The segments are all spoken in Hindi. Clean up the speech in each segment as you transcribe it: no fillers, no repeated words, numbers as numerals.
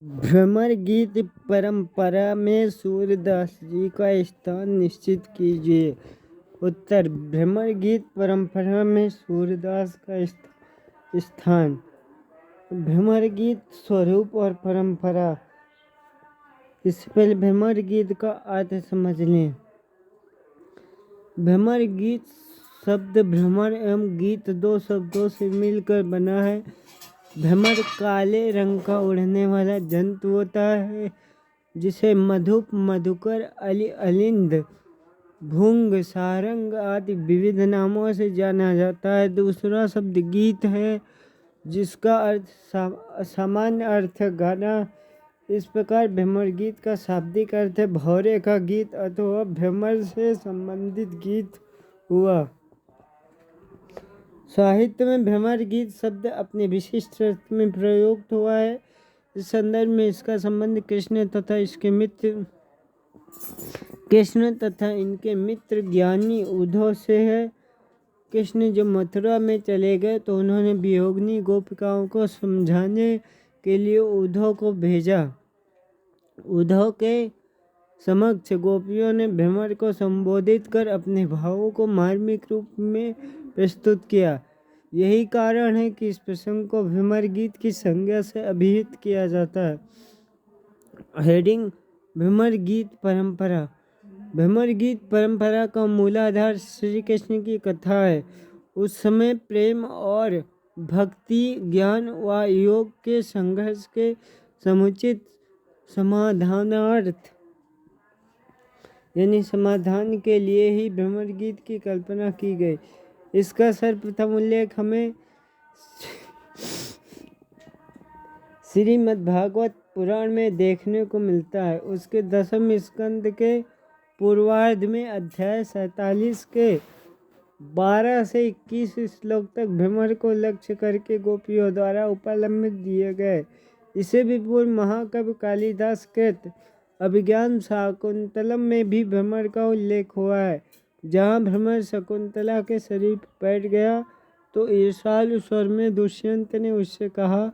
भ्रमर गीत परंपरा में सूरदास जी का स्थान निश्चित कीजिए। उत्तर, भ्रमर गीत परंपरा में सूरदास का स्थान। भ्रमर गीत स्वरूप और परंपरा। इससे पहले भ्रमर गीत का अर्थ समझ लें। भ्रमर गीत शब्द भ्रमर एवं गीत दो शब्दों से मिलकर बना है। भ्रमर काले रंग का उड़ने वाला जंतु होता है जिसे मधुप, मधुकर, अलिंद, भुंग, सारंग आदि विविध नामों से जाना जाता है। दूसरा शब्द गीत है जिसका अर्थ सामान्य अर्थ गाना। इस प्रकार भ्रमर गीत का शाब्दिक अर्थ है भौरे का गीत अथवा भ्रमर से संबंधित गीत हुआ। साहित्य में भ्रमर गीत शब्द अपने विशिष्ट अर्थ में प्रयुक्त हुआ है। इस संदर्भ में इसका संबंध कृष्ण तथा इनके मित्र ज्ञानी उद्धव से है। कृष्ण जब मथुरा में चले गए तो उन्होंने वियोगिनी गोपिकाओं को समझाने के लिए उद्धव को भेजा। उद्धव के समक्ष गोपियों ने भ्रमर को संबोधित कर अपने भावों को मार्मिक रूप में प्रस्तुत किया। यही कारण है कि इस प्रसंग को भ्रमर गीत की संज्ञा से अभिहित किया जाता है। हेडिंग: भ्रमर गीत परंपरा। भ्रमर गीत परंपरा का मूलाधार श्री कृष्ण की कथा है। उस समय प्रेम और भक्ति, ज्ञान व योग के संघर्ष के समुचित समाधानार्थ यानी समाधान के लिए ही भ्रमर गीत की कल्पना की गई। इसका सर्वप्रथम उल्लेख हमें श्रीमद्भागवत पुराण में देखने को मिलता है। उसके 10वें स्कंद के पूर्वार्ध में अध्याय 47 के 12 से 21 श्लोक तक भ्रमर को लक्ष्य करके गोपियों द्वारा उपलम्बित दिए गए। इसे भी पूर्व महाकवि कालिदास कृत अभिज्ञान शाकुंतलम में भी भ्रमर का उल्लेख हुआ है। जहाँ भ्रमर शकुंतला के शरीर पर बैठ गया तो ईर्ष्यालु स्वर में दुष्यंत ने उससे कहा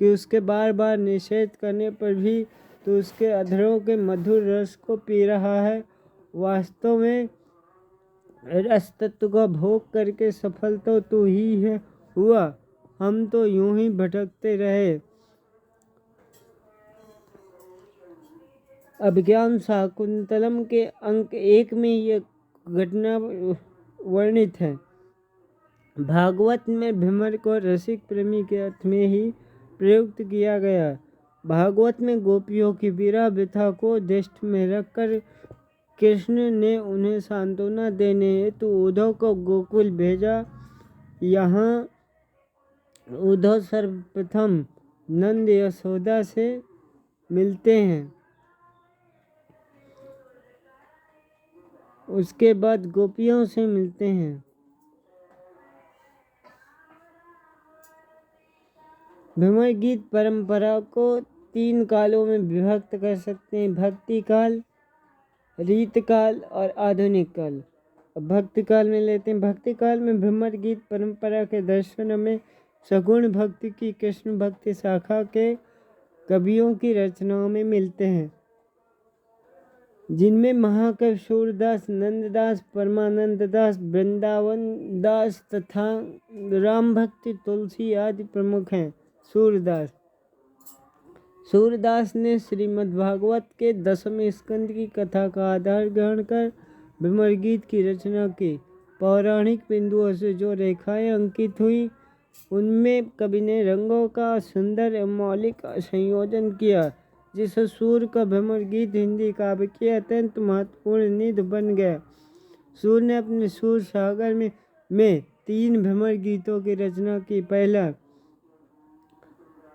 कि उसके बार बार निषेध करने पर भी तो उसके अधरों के मधुर रस को पी रहा है। वास्तव में रस तत्व का भोग करके सफल तो तू ही है हुआ, हम तो यूं ही भटकते रहे। अभिज्ञान शाकुंतलम के अंक 1 में यह घटना वर्णित है। भागवत में भ्रमर को रसिक प्रेमी के अर्थ में ही प्रयुक्त किया गया। भागवत में गोपियों की विरह व्यथा को दृष्टि में रखकर कृष्ण ने उन्हें सांत्वना देने हेतु उद्धव को गोकुल भेजा। यहाँ उद्धव सर्वप्रथम नंद यशोदा से मिलते हैं। उसके बाद गोपियों से मिलते हैं। भ्रमर गीत परंपरा को 3 कालों में विभक्त कर सकते हैं: भक्ति काल, रीत काल और आधुनिक काल। भक्ति काल में लेते हैं। भक्ति काल में भ्रमर गीत परंपरा के दर्शन में सगुण भक्ति की कृष्ण भक्ति शाखा के कवियों की रचनाओं में मिलते हैं, जिनमें महाकवि सूरदास, नंददास, परमानंद दास, वृंदावन दास तथा राम भक्ति तुलसी आदि प्रमुख हैं। सूरदास ने श्रीमद्भागवत के 10वें स्कंद की कथा का आधार ग्रहण कर भ्रमर गीत की रचना की। पौराणिक बिंदुओं से जो रेखाएं अंकित हुई उनमें कवि ने रंगों का सुंदर एवं मौलिक संयोजन किया, जिस सूर का भ्रमर गीत हिंदी काव्य की अत्यंत महत्वपूर्ण निधि बन गया। सूर ने अपने सूर सागर में 3 भ्रमर गीतों की रचना की। पहला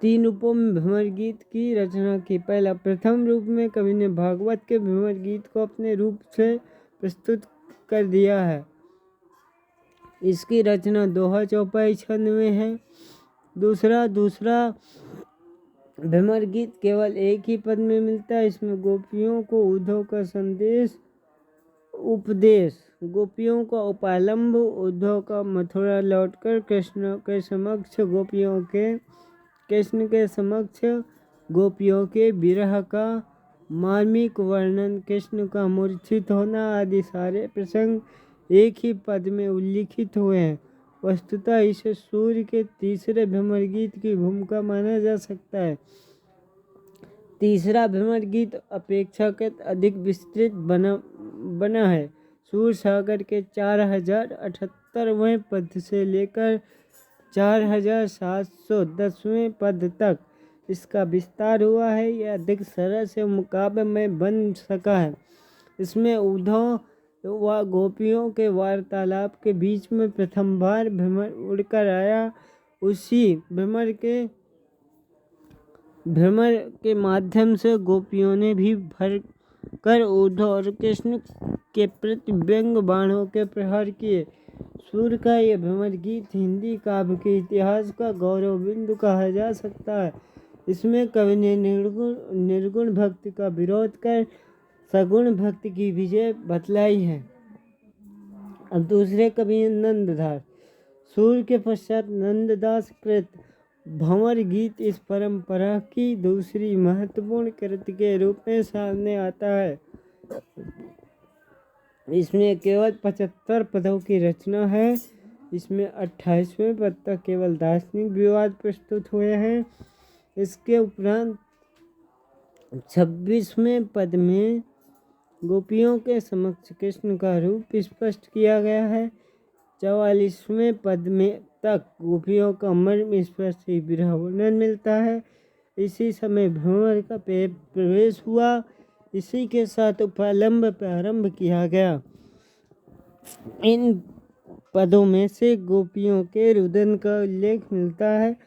3 रूपों में भ्रमर गीत की रचना की। पहला, प्रथम रूप में कवि ने भागवत के भ्रमर गीत को अपने रूप से प्रस्तुत कर दिया है। इसकी रचना दोहा चौपाई छंद में है। दूसरा भ्रमर गीत केवल एक ही पद में मिलता है। इसमें गोपियों को उद्धव का उपदेश, गोपियों का उपालंब, उद्धव का मथुरा लौटकर कृष्ण के समक्ष गोपियों के विरह का मार्मिक वर्णन, कृष्ण का मूर्छित होना आदि सारे प्रसंग एक ही पद में उल्लिखित हुए हैं। वस्तुतः इसे सूर्य के तीसरे भ्रमर गीत की भूमिका माना जा सकता है। तीसरा भ्रमर गीत अपेक्षाकृत अधिक विस्तृत बना है। सूर सागर के 4078वें पद से लेकर 4710वें पद तक इसका विस्तार हुआ है। यह अधिक सरल से मुकाबले में बन सका है। इसमें उद्धव व गोपियों के वार्तालाप के बीच में प्रथम बार भ्रमर उड़कर आया। उसी भ्रमर के माध्यम से गोपियों ने भी भर कर उद्धव और कृष्ण के प्रति व्यंग बाणों के प्रहार किए। सूर का यह भ्रमर गीत हिंदी काव्य के इतिहास का गौरव बिंदु कहा जा सकता है। इसमें कवि ने निर्गुण भक्ति का विरोध कर सगुण भक्ति की विजय बतलाई है। अब दूसरे कवि हैं नंददास। सूर के पश्चात नंददास कृत भंवर गीत इस परंपरा की दूसरी महत्वपूर्ण कृति के रूप में सामने आता है। इसमें केवल 75 पदों की रचना है। इसमें 28वें पद तक केवल दार्शनिक विवाद प्रस्तुत हुए हैं। इसके उपरांत 26वें पद में गोपियों के समक्ष कृष्ण का रूप स्पष्ट किया गया है। 44वें पद में तक गोपियों का मर्म स्पष्ट ही विरह वर्णन मिलता है। इसी समय भ्रमर का प्रवेश हुआ। इसी के साथ उपालंब प्रारंभ किया गया। इन पदों में से गोपियों के रुदन का उल्लेख मिलता है।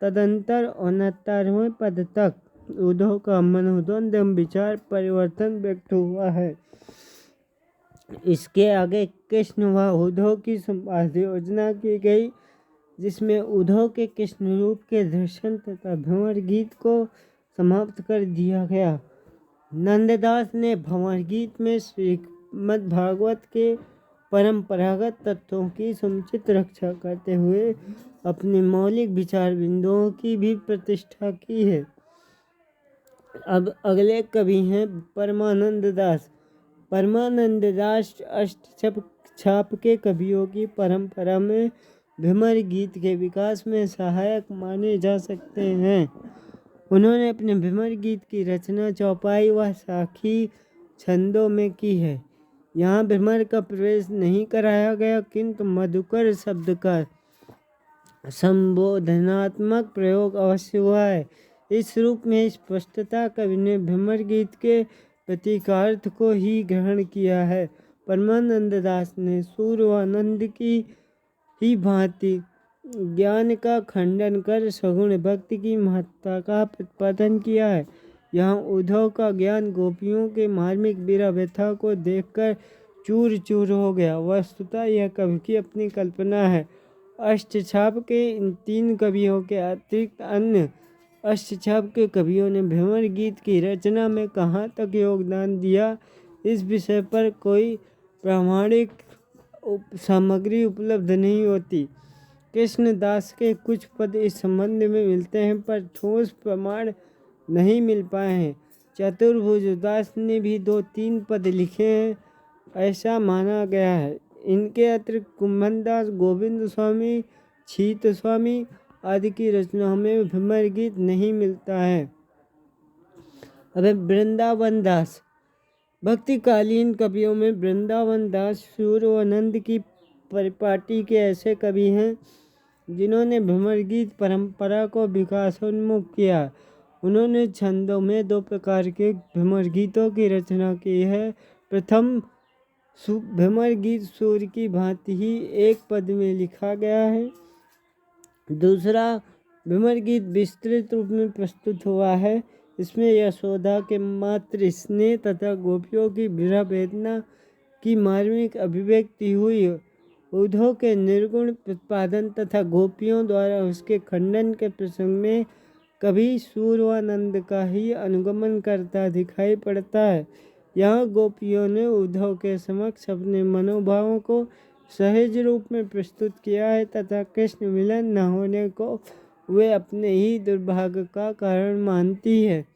तदंतर 69वें पद तक उद्धव का मनोद्वंद विचार परिवर्तन व्यक्त हुआ है। इसके आगे कृष्ण व उद्धव की संवाद योजना की गई, जिसमें उद्धव के कृष्ण रूप के दर्शन तथा भंवर गीत को समाप्त कर दिया गया। नंददास ने भंवर गीत में श्रीमद् भागवत के परंपरागत तत्वों की समुचित रक्षा करते हुए अपने मौलिक विचार बिंदुओं की भी प्रतिष्ठा की है। अब अगले कवि हैं परमानंद दास। परमानंद दास अष्टछाप के कवियों की परंपरा में भ्रमर गीत के विकास में सहायक माने जा सकते हैं। उन्होंने अपने भ्रमर गीत की रचना चौपाई व साखी छंदों में की है। यहाँ भ्रमर का प्रवेश नहीं कराया गया, किंतु मधुकर शब्द का संबोधनात्मक प्रयोग अवश्य हुआ है। इस रूप में स्पष्टता कवि ने भ्रमर गीत के प्रतीकार्थ को ही ग्रहण किया है। परमानंद दास ने सूर व नंद की ही भांति ज्ञान का खंडन कर सगुण भक्ति की महत्ता का प्रतिपादन किया है। यहाँ उद्धव का ज्ञान गोपियों के मार्मिक विरह व्यथा को देखकर चूर चूर हो गया। वस्तुतः यह कवि की अपनी कल्पना है। अष्टछाप के इन 3 कवियों के अतिरिक्त अन्य अष्टछाप के कवियों ने भ्रमर गीत की रचना में कहाँ तक योगदान दिया, इस विषय पर कोई प्रामाणिक सामग्री उपलब्ध नहीं होती। कृष्णदास के कुछ पद इस संबंध में मिलते हैं, पर ठोस प्रमाण नहीं मिल पाए हैं। चतुर्भुज दास ने भी 2-3 पद लिखे हैं, ऐसा माना गया है। इनके अतिरिक्त कुंभनदास, गोविंद स्वामी, छीत स्वामी आदि की रचनाओं में भ्रमर गीत नहीं मिलता है। अब वृंदावन दास। भक्तिकालीन कवियों में वृंदावन दास सूर व नंद की परिपाटी के ऐसे कवि हैं जिन्होंने भ्रमर गीत परंपरा को विकासोन्मुख किया। उन्होंने छंदों में 2 प्रकार के भ्रमर गीतों की रचना की है। प्रथम भ्रमर गीत सूर की भांति ही एक पद में लिखा गया है। दूसरा भ्रमर गीत विस्तृत रूप में प्रस्तुत हुआ है। इसमें यशोदा के मातृ स्नेह तथा गोपियों की विरह वेदना की मार्मिक अभिव्यक्ति हुई। उद्धव के निर्गुण प्रतिपादन तथा गोपियों द्वारा उसके खंडन के प्रसंग में कभी सूर व नंद का ही अनुगमन करता दिखाई पड़ता है। यहाँ गोपियों ने उद्धव के समक्ष अपने मनोभावों को सहज रूप में प्रस्तुत किया है तथा कृष्ण मिलन न होने को वे अपने ही दुर्भाग्य का कारण मानती है।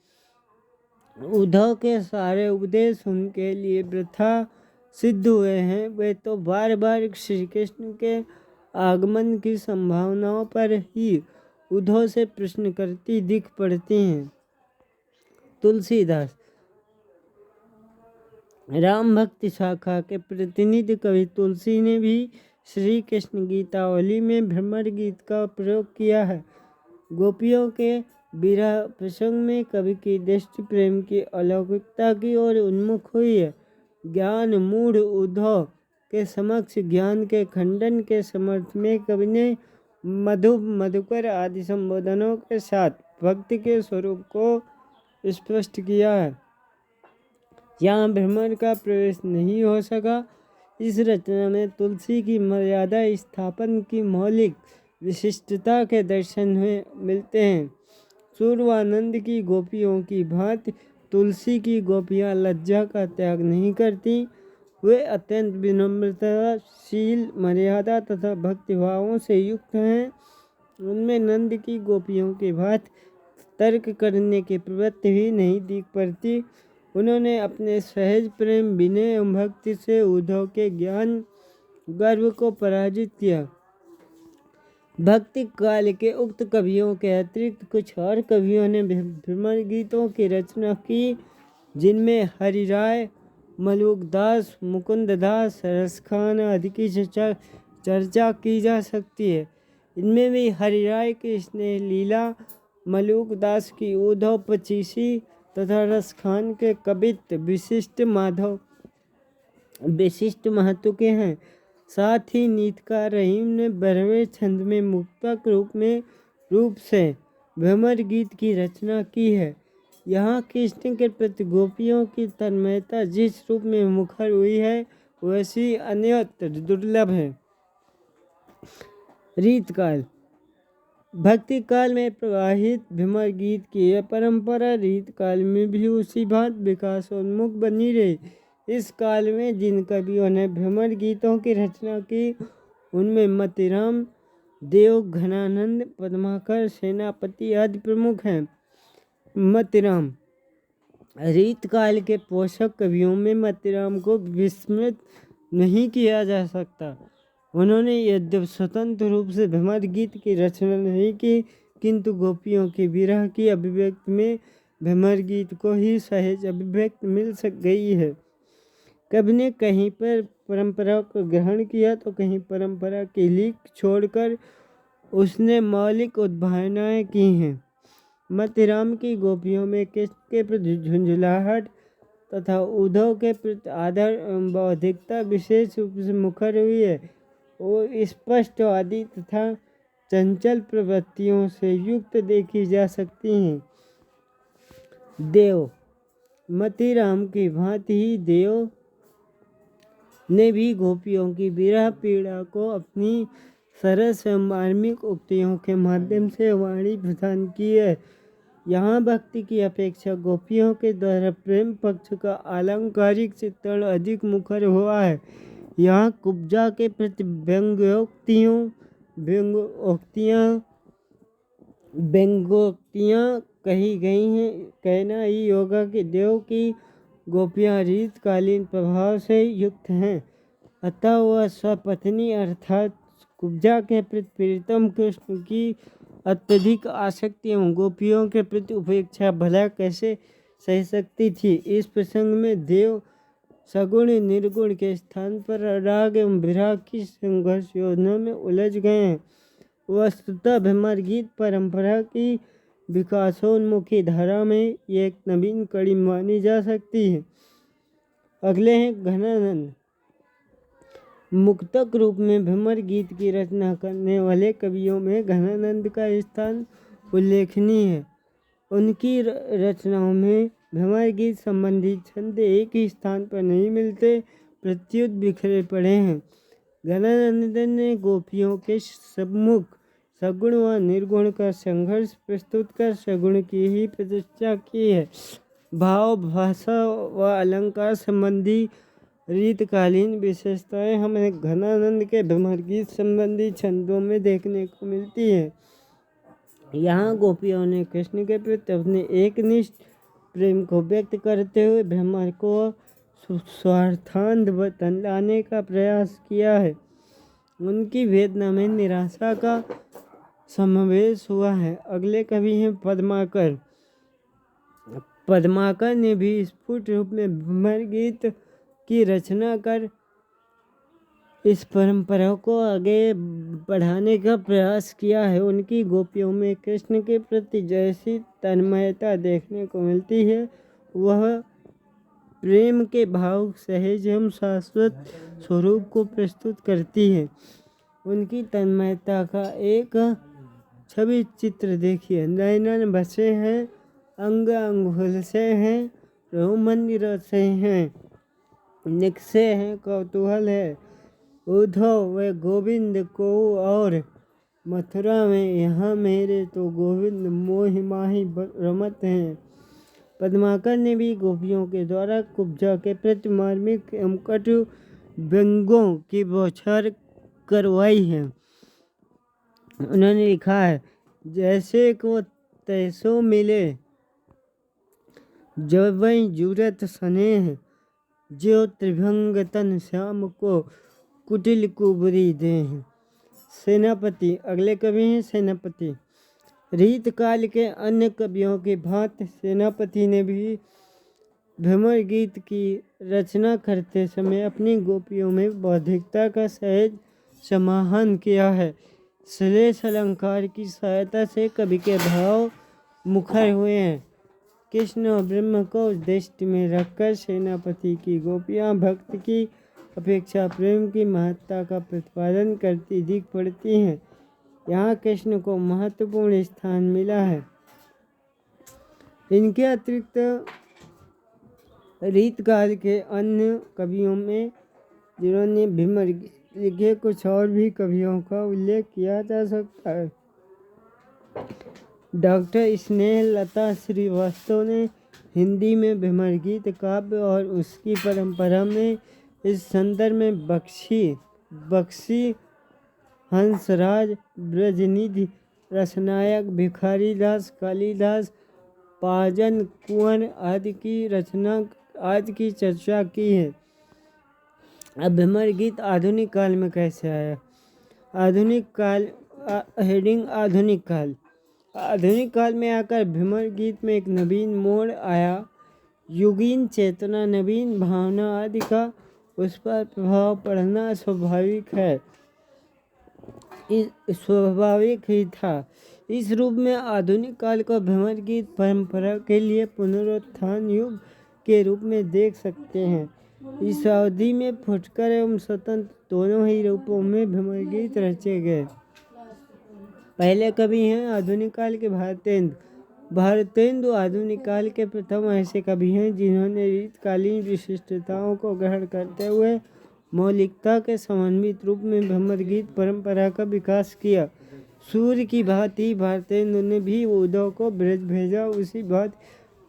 उद्धव के सारे उपदेश उनके लिए वृथा सिद्ध हुए हैं। वे तो बार बार श्री कृष्ण के आगमन की संभावनाओं पर ही उद्धव से प्रश्न करती दिख पड़ती हैं। तुलसीदास राम भक्ति शाखा के प्रतिनिधि कवि तुलसी ने भी श्री कृष्ण गीतावली में भ्रमर गीत का प्रयोग किया है। गोपियों के विरह प्रसंग में कवि की दृष्टि प्रेम की अलौकिकता की ओर उन्मुख हुई है। ज्ञान मूढ़ उद्धव के समक्ष ज्ञान के खंडन के समर्थ में कवि ने मधुकर आदि संबोधनों के साथ भक्ति के स्वरूप को स्पष्ट किया है। यहाँ भ्रमर का प्रवेश नहीं हो सका। इस रचना में तुलसी की मर्यादा स्थापन की मौलिक विशिष्टता के दर्शन हुए मिलते हैं। सूर्वानंद की गोपियों की भांति तुलसी की गोपियाँ लज्जा का त्याग नहीं करती। वे अत्यंत विनम्रताशील, मर्यादा तथा भक्तिभावों से युक्त हैं। उनमें नंद की गोपियों की भांति तर्क करने की प्रवृत्ति भी नहीं दिख पड़ती। उन्होंने अपने सहज प्रेम, विनय एवं भक्ति से उद्धव के ज्ञान गर्व को पराजित किया। भक्ति काल के उक्त कवियों के अतिरिक्त कुछ और कवियों ने भ्रमर गीतों की रचना की, जिनमें हरिराय, मलुकदास, मुकुंददास, रसखान आदि की चर्चा की जा सकती है। इनमें भी हरिराय की स्नेह लीला, मलुकदास की उद्धव पचीसी तथा रसखान के कवित्व विशिष्ट महत्व के हैं। साथ ही नीतकार रहीम ने 12वें छंद में मुक्तक रूप से भ्रमर गीत की रचना की है। यहाँ कृष्ण के प्रति गोपियों की तन्मयता जिस रूप में मुखर हुई है वैसी अन्यत्र दुर्लभ है। रीतकाल भक्ति काल में प्रवाहित भ्रमर गीत की यह परंपरा रीत काल में भी उसी भांति विकासोन्मुख बनी रही। इस काल में जिन कवियों ने भ्रमर गीतों की रचना की उनमें मतिराम, देव, घनानंद, पद्माकर, सेनापति आदि प्रमुख हैं। मतिराम रीत काल के पोषक कवियों में मतिराम को विस्मृत नहीं किया जा सकता। उन्होंने यद्यपि स्वतंत्र रूप से भ्रमर गीत की रचना नहीं की, किंतु गोपियों की विरह की अभिव्यक्ति में भ्रमर गीत को ही सहज अभिव्यक्ति मिल गई है। कवि ने कहीं पर परंपरा को ग्रहण किया तो कहीं परंपरा की लीक छोड़कर उसने मौलिक उद्भावनाएं की हैं। मतिराम की गोपियों में कृष्ण के प्रति झुंझलाहट तथा उद्धव के प्रति आदर एवं बौद्धिकता विशेष रूप से मुखर हुई है। वो स्पष्टवादी तथा चंचल प्रवृत्तियों से युक्त देखी जा सकती हैं। देव मतिराम की भांति ही देव ने भी गोपियों की विरह पीड़ा को अपनी सरस एवं मार्मिक उक्तियों के माध्यम से वाणी प्रदान की है। यहाँ भक्ति की अपेक्षा गोपियों के द्वारा प्रेम पक्ष का आलंकारिक चित्रण अधिक मुखर हुआ है। यहाँ कुब्जा के प्रति व्यंग्योक्तियाँ कही गई हैं। कहना ही होगा कि देव की गोपियाँ रीतकालीन प्रभाव से युक्त हैं, अतः वह स्वपत्नी अर्थात कुब्जा के प्रति प्रीतम कृष्ण की अत्यधिक आसक्ति एवं गोपियों के प्रति उपेक्षा भला कैसे सह सकती थी। इस प्रसंग में देव सगुण निर्गुण के स्थान पर राग एवं विराग की संघर्ष योजना में उलझ गए हैं। वस्तुतः भ्रमर गीत परंपरा की विकासोन्मुखी धारा में एक नवीन कड़ी मानी जा सकती है। अगले हैं घनानंद। मुक्तक रूप में भ्रमर गीत की रचना करने वाले कवियों में घनानंद का स्थान उल्लेखनीय है। उनकी रचनाओं में भ्रमर गीत संबंधी छंद एक ही स्थान पर नहीं मिलते, प्रत्युत बिखरे पड़े हैं। घनानंद ने गोपियों के सम्मुख सगुण व निर्गुण का संघर्ष प्रस्तुत कर सगुण की ही प्रतिष्ठा की है। भाव, भाषा व अलंकार संबंधी रीतकालीन विशेषताएं हमें घनानंद के भ्रमर गीत संबंधी छंदों में देखने को मिलती है। यहाँ गोपियों ने कृष्ण के प्रति अपने एकनिष्ठ प्रेम को व्यक्त करते हुए भ्रमर को स्वार्थांत लाने का प्रयास किया है। उनकी वेदना में निराशा का समावेश हुआ है। अगले कवि हैं पद्माकर। पद्माकर ने भी स्फुट रूप में भ्रमर गीत की रचना कर इस परंपरा को आगे बढ़ाने का प्रयास किया है। उनकी गोपियों में कृष्ण के प्रति जैसी तन्मयता देखने को मिलती है, वह प्रेम के भाव सहज एवं शाश्वत स्वरूप को प्रस्तुत करती है। उनकी तन्मयता का एक छवि चित्र देखिए। नयनन बसे हैं, अंग अंग से हैं, रोमन से हैं, निकसे हैं, कौतूहल है। उद्धव व गोविंद को और मथुरा में यहाँ मेरे तो गोविंद मोहि माही रमत हैं। पद्माकर ने भी गोपियों के द्वारा कुब्जा के प्रति मार्मिक एवं कटु व्यंग्यों की बौछार करवाई है। उन्होंने लिखा है, जैसे को तैसो मिले जब वही जूरत स्नेह, जो त्रिभंग तन श्याम को कुटिल कुबरी दे। सेनापति। अगले कवि हैं सेनापति। रीत काल के अन्य कवियों की भांति सेनापति ने भी भ्रमर गीत की रचना करते समय अपनी गोपियों में बौद्धिकता का सहज समाहन किया है। श्लेष अलंकार की सहायता से कवि के भाव मुखर हुए हैं। कृष्ण और ब्रह्म को दृष्टि में रखकर सेनापति की गोपियां भक्त की अपेक्षा प्रेम की महत्ता का प्रतिपादन करती दिख पड़ती हैं। यहाँ कृष्ण को महत्वपूर्ण स्थान मिला है। इनके अतिरिक्त रीतकाल के अन्य कवियों में जिन्होंने भ्रमर लिखे, कुछ और भी कवियों का उल्लेख किया जा सकता है। डॉक्टर स्नेहलता श्रीवास्तव ने हिंदी में भ्रमर गीत काव्य और उसकी परंपरा में इस संदर्भ में बख्शी, हंसराज, ब्रजनिधि, रसनायक, भिखारीदास, कालिदास, पाजन, कुंवर आदि की चर्चा की है। अब भ्रमर गीत आधुनिक काल में कैसे आया? आधुनिक काल हेडिंग आधुनिक काल में आकर भ्रमर गीत में एक नवीन मोड़ आया। युगीन चेतना, नवीन भावना आदि का उस पर प्रभाव पड़ना स्वाभाविक ही था। इस रूप में आधुनिक काल को भ्रमर गीत परंपरा के लिए पुनरुत्थान युग के रूप में देख सकते हैं। इस अवधि में फुटकर एवं स्वतंत्र दोनों ही रूपों में भ्रमर गीत रचे गए। पहले कवि हैं आधुनिक काल के भारतेंदु आधुनिक काल के प्रथम ऐसे कवि हैं जिन्होंने रीतकालीन विशिष्टताओं को ग्रहण करते हुए मौलिकता के समन्वित रूप में भ्रमर गीत परंपरा का विकास किया। सूर्य की भांति भारतेंदु ने भी उद्धव को ब्रज भेजा। उसी भांति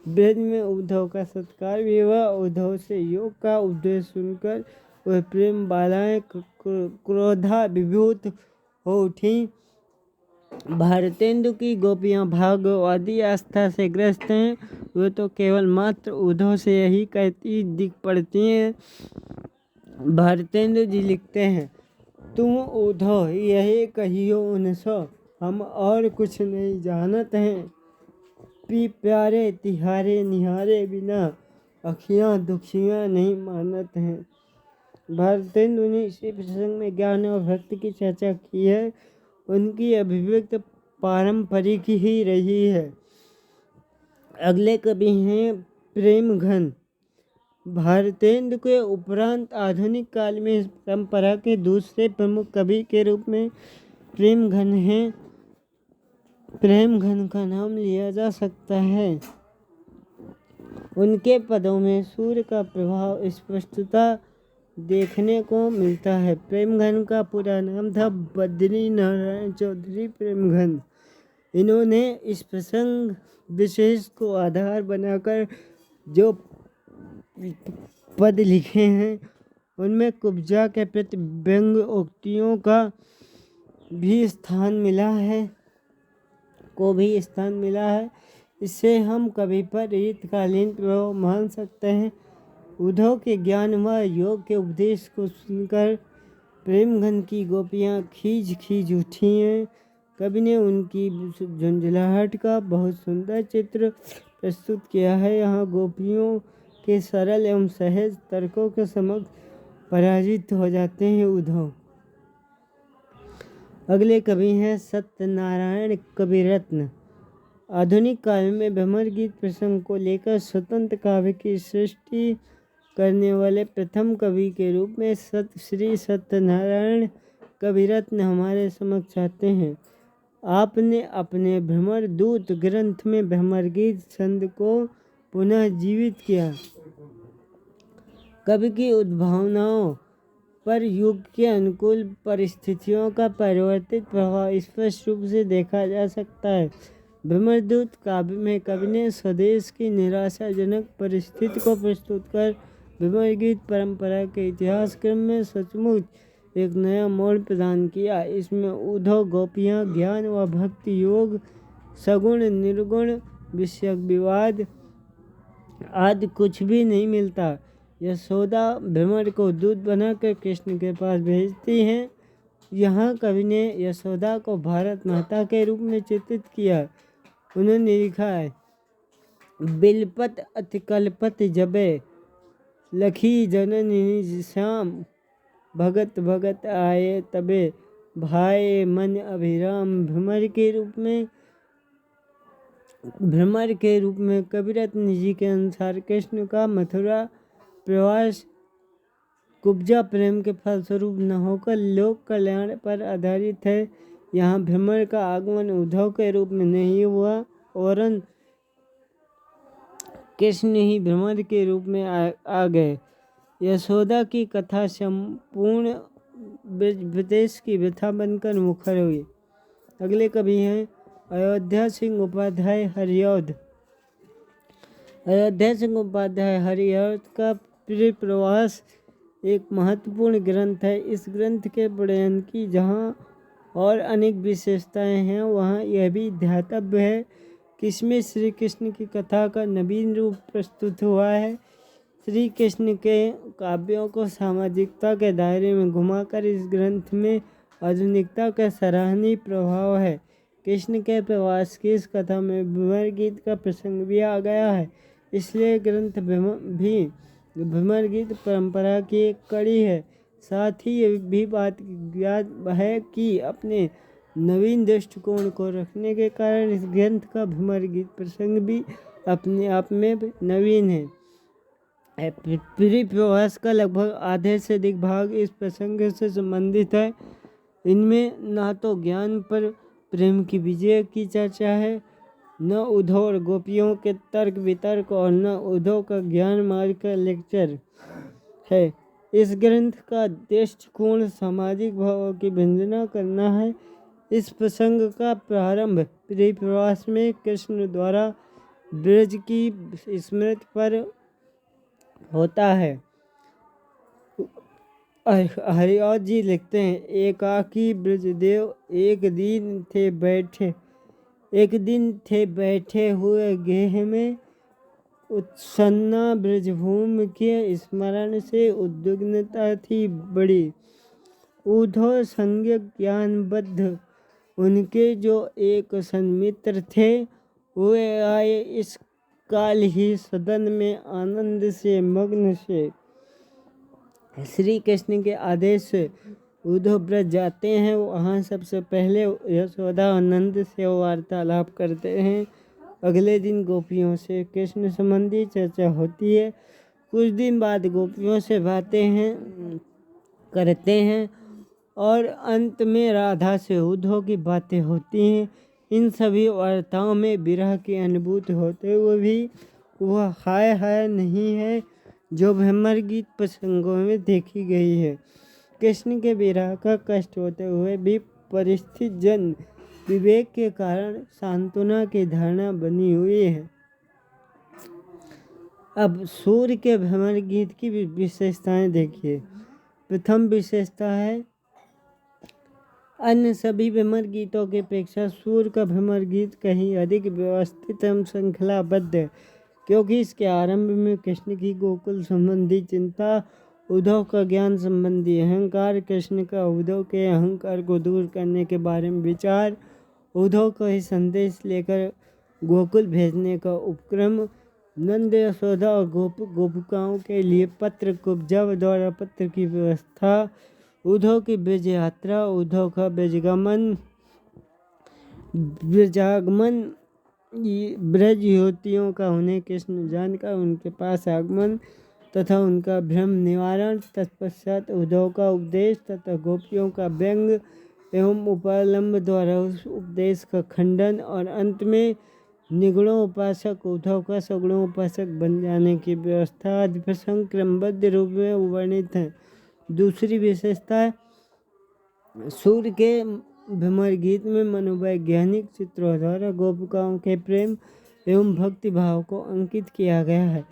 ब्रज में उद्धव का सत्कार भी हुआ। उद्धव से योग का उपदेश सुनकर वह प्रेम बालाएं क्रोधा विभूत हो उठी। भारतेंदु की गोपियां भागववादी आस्था से ग्रस्त हैं। वे तो केवल मात्र उद्धव से यही कहती दिख पड़ती हैं। भारतेंदु जी लिखते हैं, तुम उद्धव यही कहियो उनसो, हम और कुछ नहीं जानत हैं। पी प्यारे तिहारे निहारे बिना, अखियां दुखियां नहीं मानत हैं। भारतेंदु ने इसी प्रसंग में ज्ञान और भक्ति की चर्चा की है। उनकी अभिव्यक्ति पारंपरिक ही रही है। अगले कवि हैं प्रेम घन। भारतेंदु के उपरांत आधुनिक काल में इस परंपरा के दूसरे प्रमुख कवि के रूप में प्रेम घन हैं। प्रेम घन का नाम लिया जा सकता है। उनके पदों में सूर्य का प्रभाव स्पष्टता देखने को मिलता है। प्रेमघन का पूरा नाम था बद्री नारायण चौधरी प्रेमघन। इन्होंने इस प्रसंग विशेष को आधार बनाकर जो पद लिखे हैं उनमें कुब्जा के प्रति व्यंग्य उक्तियों का भी स्थान मिला है। को भी स्थान मिला है। इससे हम कवि पर रीतकालीन प्रभाव मान सकते हैं। उद्धव के ज्ञान व योग के उपदेश को सुनकर प्रेमघन की गोपियाँ खींच खींच उठी हैं। कवि ने उनकी झुंझलाहट का बहुत सुंदर चित्र प्रस्तुत किया है। यहाँ गोपियों के सरल एवं सहज तर्कों के समक्ष पराजित हो जाते हैं उद्धव। अगले कवि हैं सत्यनारायण कविरत्न। आधुनिक काल में भ्रमर गीत प्रसंग को लेकर स्वतंत्र काव्य की सृष्टि करने वाले प्रथम कवि के रूप में श्री सत्यनारायण कविरत्न हमारे समक्ष आते हैं। आपने अपने भ्रमर दूत ग्रंथ में भ्रमर गीत छंद को पुनः जीवित किया। कवि की उद्भावनाओं पर युग के अनुकूल परिस्थितियों का परिवर्तित प्रभाव स्पष्ट रूप से देखा जा सकता है। भ्रमरदूत काव्य में कवि ने स्वदेश की निराशाजनक परिस्थिति को प्रस्तुत कर भ्रमर गीत परंपरा के इतिहास क्रम में सचमुच एक नया मोड़ प्रदान किया। इसमें उद्धव गोपियाँ ज्ञान व भक्ति योग सगुण निर्गुण विषयक विवाद आदि कुछ भी नहीं मिलता। यशोदा भ्रमर को दूत बनाकर कृष्ण के पास भेजती हैं। यहाँ कवि ने यशोदा को भारत माता के रूप में चित्रित किया। उन्होंने लिखा है, बिलपत अतिकल्पत जबे लखी जननी श्याम भगत भगत आए तबे भाई मन अभिराम। भ्रमर के रूप में कविरत्न जी के अनुसार कृष्ण का मथुरा प्रवास कुब्जा प्रेम के फलस्वरूप न होकर लोक कल्याण पर आधारित है। यहाँ भ्रमर का आगमन उद्धव के रूप में नहीं हुआ वरन कृष्ण ही भ्रमर के रूप में आ गए। यशोदा की कथा संपूर्ण ब्रज की व्यथा बनकर मुखर हुई। अगले कवि हैं अयोध्या सिंह उपाध्याय हरिऔध। अयोध्या सिंह उपाध्याय हरिऔध का प्रवास एक महत्वपूर्ण ग्रंथ है। इस ग्रंथ के पठन की जहाँ और अनेक विशेषताएं हैं, वहाँ यह भी ध्यातव्य है कि इसमें श्री कृष्ण की कथा का नवीन रूप प्रस्तुत हुआ है। श्री कृष्ण के काव्यों को सामाजिकता के दायरे में घुमाकर इस ग्रंथ में आधुनिकता का सराहनीय प्रभाव है। कृष्ण के प्रवास की इस कथा में भ्रमर गीत का प्रसंग भी आ गया है, इसलिए ग्रंथ भी भ्रमर गीत परंपरा की एक कड़ी है। साथ ही ये भी बात याद है कि अपने नवीन दृष्टिकोण को रखने के कारण इस ग्रंथ का भ्रमर गीत प्रसंग भी अपने आप में नवीन है। पृथ्वी प्रवास का लगभग आधे से अधिक भाग इस प्रसंग से संबंधित है। इनमें ना तो ज्ञान पर प्रेम की विजय की चर्चा है, न उद्धव और गोपियों के तर्क वितर्क और न उद्धव का ज्ञान मार्ग का लेक्चर है। इस ग्रंथ का दृष्टिकोण सामाजिक भावों की वंदना करना है। इस प्रसंग का प्रारंभ प्रवास में कृष्ण द्वारा ब्रज की स्मृति पर होता है। हरिऔध जी लिखते हैं, एकाकी ब्रजदेव एक दिन थे बैठे हुए गेह में, उत्सन्ना ब्रजभूमि के स्मरण से उद्विग्नता थी बड़ी। उद्धव संज्ञ ज्ञानबद्ध उनके जो एक सन्मित्र थे, वे आए इस काल ही सदन में आनंद से मग्न से। श्री कृष्ण के आदेश से उद्धव ब्रज जाते हैं। वहाँ सबसे पहले यशोदा आनंद से वार्तालाप करते हैं। अगले दिन गोपियों से कृष्ण संबंधी चर्चा होती है। कुछ दिन बाद गोपियों से बातें करते हैं और अंत में राधा से उद्धव की बातें होती हैं। इन सभी वार्ताओं में विरह की अनुभूति होते हुए भी वह हाय हाय नहीं है जो भ्रमर गीत प्रसंगों में देखी गई है। कृष्ण के विरह का कष्ट होते हुए भी परिस्थिति जन विवेक के कारण सांत्वना की धारणा बनी हुई है। अब सूर्य के भ्रमर गीत की विशेषताएं देखिए। प्रथम विशेषता है अन्य सभी भ्रमर गीतों की अपेक्षा सूर का भ्रमर गीत कहीं अधिक व्यवस्थित एवं श्रृंखलाबद्ध है, क्योंकि इसके आरंभ में कृष्ण की गोकुल संबंधी चिंता, उद्धव का ज्ञान संबंधी अहंकार, कृष्ण का उद्धव के अहंकार को दूर करने के बारे में विचार, उद्धव को ही संदेश लेकर गोकुल भेजने का उपक्रम, नंद यशोदा और गोपिकाओं के लिए पत्र, कुब्जा द्वारा पत्र की व्यवस्था, उद्धव की ब्रज यात्रा, उद्धव का ब्रजागमन, ब्रज युवतियों का उन्हें कृष्ण जानकर उनके पास आगमन तथा उनका भ्रम निवारण, तत्पश्चात उद्धव का उपदेश तथा गोपियों का व्यंग एवं उपालंब द्वारा उस उपदेश का खंडन, और अंत में निगुणों उपासक उद्धव का सगुणों उपासक बन जाने की व्यवस्था आदि प्रसंग क्रमबद्ध रूप में वर्णित है। दूसरी विशेषता, सूर्य के भ्रमर गीत में मनोवैज्ञानिक चित्रों द्वारा गोपिकाओं के प्रेम एवं भक्ति भाव को अंकित किया गया है।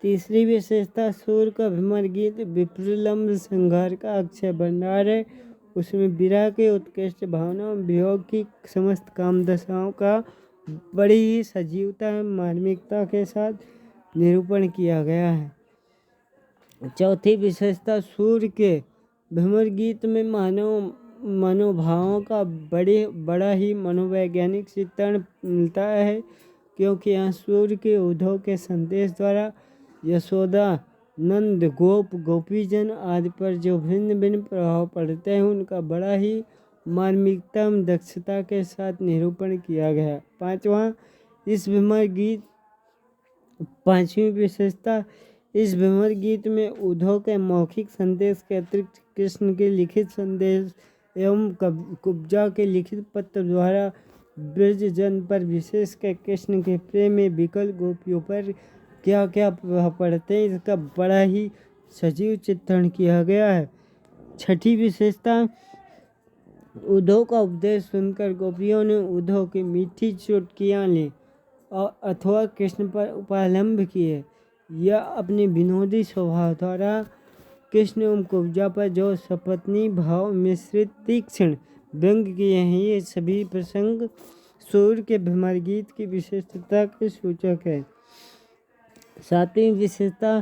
तीसरी विशेषता, सूर्य का भ्रमर गीत विप्रलंब श्रृंगार का अक्षय भंडार है। उसमें विरह के उत्कृष्ट भावना, वियोग की समस्त काम दशाओं का बड़ी ही सजीवता एवं मार्मिकता के साथ निरूपण किया गया है। चौथी विशेषता, सूर्य के भ्रमर गीत में मनोभावों का बड़ा ही मनोवैज्ञानिक चित्रण मिलता है, क्योंकि यहाँ सूर्य के उद्धव के संदेश द्वारा यशोदा, नंद, गोपीजन आदि पर जो भिन्न भिन्न प्रभाव पड़ते हैं उनका बड़ा ही मार्मिकता एवं दक्षता के साथ निरूपण किया गया। पांचवी विशेषता, इस भ्रमर गीत में उद्धव के मौखिक संदेश के अतिरिक्त कृष्ण के लिखित संदेश एवं कुब्जा के लिखित पत्र द्वारा ब्रज जन पर, विशेषकर कृष्ण के प्रेम में विकल गोपियों पर क्या क्या प्रभाव पड़ते हैं इसका बड़ा ही सजीव चित्रण किया गया है। छठी विशेषता, उद्धव का उपदेश सुनकर गोपियों ने उद्धव की मीठी चुटकियाँ ली और अथवा कृष्ण पर उपालंब किए। यह अपने विनोदी स्वभाव द्वारा कृष्ण एवं कुब्जा पर जो सपत्नी भाव मिश्रित तीक्ष्ण व्यंग किए हैं, ये सभी प्रसंग सूर्य के भ्रमर गीत की विशिष्टता के सूचक है। सातवीं विशेषता,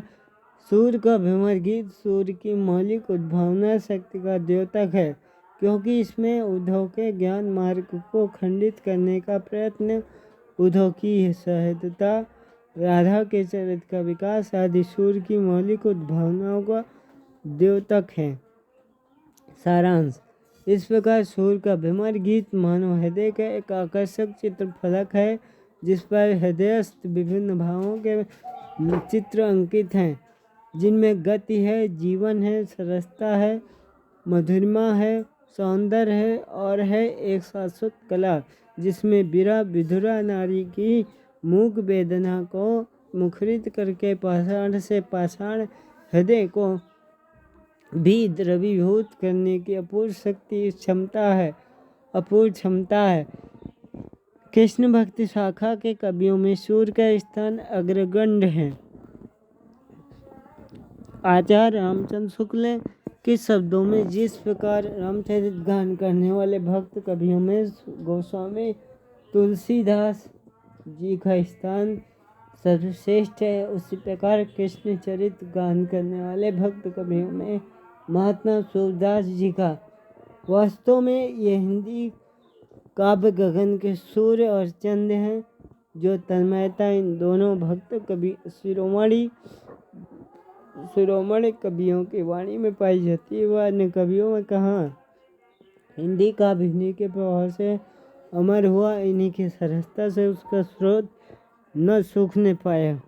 सूर्य का भ्रमर गीत सूर्य की मौलिक उद्भावना शक्ति का द्योतक है, क्योंकि इसमें उद्धव के ज्ञान मार्ग को खंडित करने का प्रयत्न, उद्धव की सहजता, राधा के चरित्र का विकास आदि सूर्य की मौलिक उद्भावनाओं का द्योतक है। सारांश, इस प्रकार सूर्य का भ्रमर गीत मानव हृदय का एक आकर्षक चित्रफलक है, जिस पर हृदयस्थ विभिन्न भावों के चित्र अंकित हैं, जिनमें गति है, जीवन है, सरसता है, मधुरिमा है, सौंदर्य है और है एक शाश्वत कला, जिसमें विरह विधुरा नारी की मूक वेदना को मुखरित करके पाषाण से पाषाण हृदय को भी द्रवीभूत करने की अपूर्व क्षमता है। कृष्ण भक्ति शाखा के कवियों में सूर्य का स्थान अग्रगण्य है। आचार्य रामचंद्र शुक्ल के शब्दों में जिस प्रकार रामचरित गान करने वाले भक्त कवियों में गोस्वामी तुलसीदास जी का स्थान सर्वश्रेष्ठ है, उसी प्रकार कृष्ण चरित गान करने वाले भक्त कवियों में महात्मा सूरदास जी का। वास्तव में ये हिंदी काव्य गगन के सूर्य और चंद्र हैं, जो तन्मयता इन दोनों भक्त कवि शिरोमणि कवियों की वाणी में पाई जाती है। वह अन्य कवियों में कहाँ। हिंदी काव्य इन्हीं के प्रभाव से अमर हुआ, इन्हीं की सरसता से उसका स्रोत न सूखने पाया।